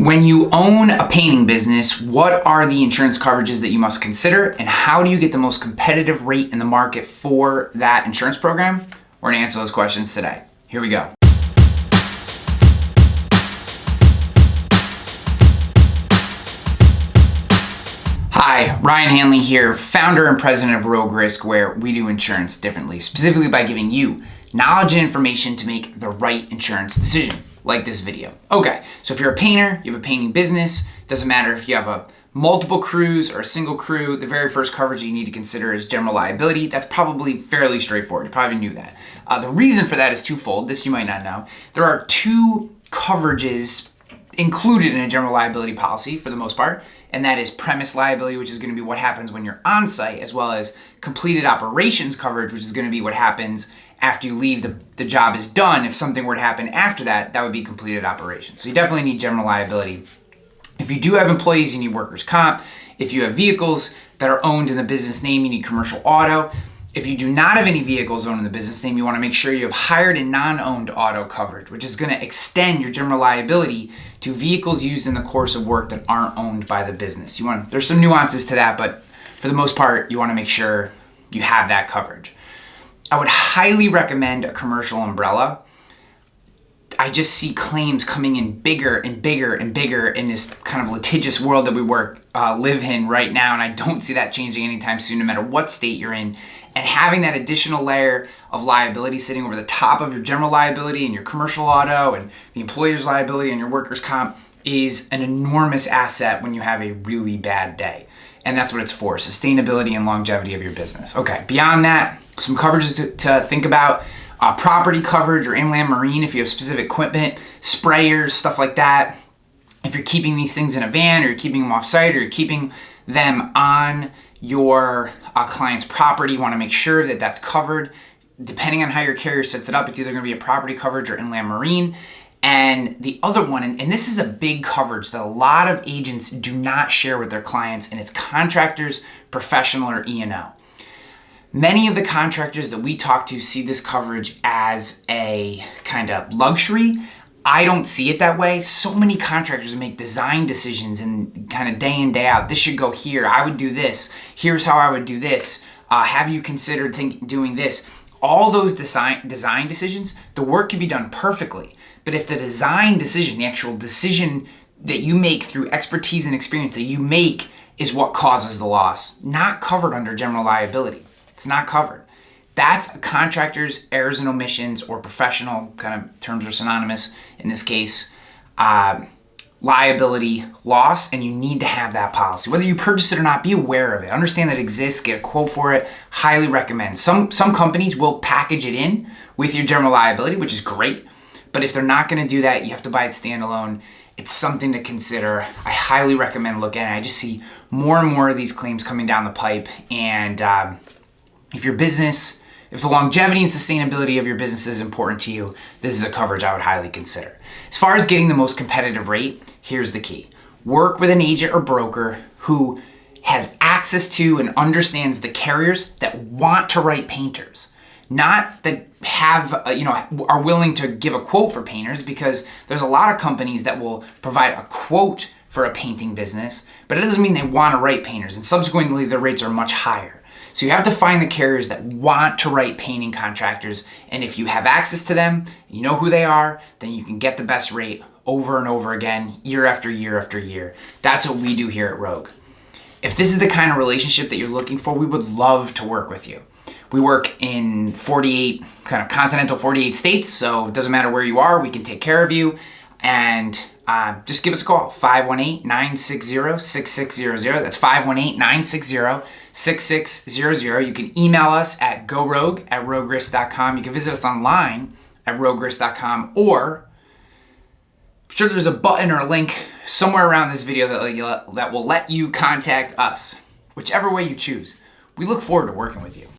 When you own a painting business, what are the insurance coverages that you must consider, and how do you get the most competitive rate in the market for that insurance program? We're gonna answer those questions today. Here we go. Hi, Ryan Hanley here, founder and president of Rogue Risk, where we do insurance differently, specifically by giving you knowledge and information to make the right insurance decision, like this video. Okay, so if you're a painter, you have a painting business, doesn't matter if you have multiple crews or a single crew, the very first coverage you need to consider is general liability. That's probably fairly straightforward. You probably knew that. The reason for that is twofold. This you might not know. There are two coverages included in a general liability policy for the most part, and that is premise liability, which is going to be what happens when you're on site, as well as completed operations coverage, which is going to be what happens after you leave, the job is done. If something were to happen after that, that would be completed operations. So you definitely need general liability. If you do have employees, you need workers' comp. If you have vehicles that are owned in the business name, you need commercial auto. If you do not have any vehicles owned in the business name, you want to make sure you have hired and non-owned auto coverage, which is going to extend your general liability to vehicles used in the course of work that aren't owned by the business. There's some nuances to that, but for the most part, you want to make sure you have that coverage. I would highly recommend a commercial umbrella. I just see claims coming in bigger and bigger and bigger in this kind of litigious world that we live in right now, and I don't see that changing anytime soon, no matter what state you're in. And having that additional layer of liability sitting over the top of your general liability and your commercial auto and the employer's liability and your workers' comp is an enormous asset when you have a really bad day. And that's what it's for, sustainability and longevity of your business. Okay, beyond that, some coverages to think about. Property coverage or inland marine if you have specific equipment, sprayers, stuff like that. If you're keeping these things in a van or you're keeping them off-site or you're keeping them on your client's property, you want to make sure that that's covered. Depending on how your carrier sets it up, it's either going to be a property coverage or inland marine. And the other one, and this is a big coverage that a lot of agents do not share with their clients, and it's contractors, professional, or E&O. Many of the contractors that we talk to see this coverage as a kind of luxury. I don't see it that way. So many contractors make design decisions and kind of day in, day out. This should go here. I would do this. Here's how I would do this. Have you considered doing this? All those design decisions, the work can be done perfectly. But if the design decision, the actual decision that you make through expertise and experience that you make is what causes the loss, not covered under general liability. It's not covered. That's a contractor's errors and omissions, or professional, kind of terms are synonymous in this case, liability loss, and you need to have that policy. Whether you purchase it or not, be aware of it. Understand that it exists, get a quote for it, highly recommend. Some companies will package it in with your general liability, which is great, but if they're not gonna do that, you have to buy it standalone. It's something to consider. I highly recommend looking at it. I just see more and more of these claims coming down the pipe, and if the longevity and sustainability of your business is important to you, this is a coverage I would highly consider. As far as getting the most competitive rate, here's the key. Work with an agent or broker who has access to and understands the carriers that want to write painters, not that are willing to give a quote for painters, because there's a lot of companies that will provide a quote for a painting business, but it doesn't mean they want to write painters, and subsequently their rates are much higher. So you have to find the carriers that want to write painting contractors, and if you have access to them, you know who they are, then you can get the best rate over and over again, year after year after year. That's what we do here at Rogue. If this is the kind of relationship that you're looking for, we would love to work with you. We work in 48, kind of continental 48 states, so it doesn't matter where you are, we can take care of you. And just give us a call, 518-960-6600. That's 518-960-6600. You can email us at gorogue@roguerisk.com. You can visit us online at roguerisk.com, or I'm sure there's a button or a link somewhere around this video that will let you contact us. Whichever way you choose. We look forward to working with you.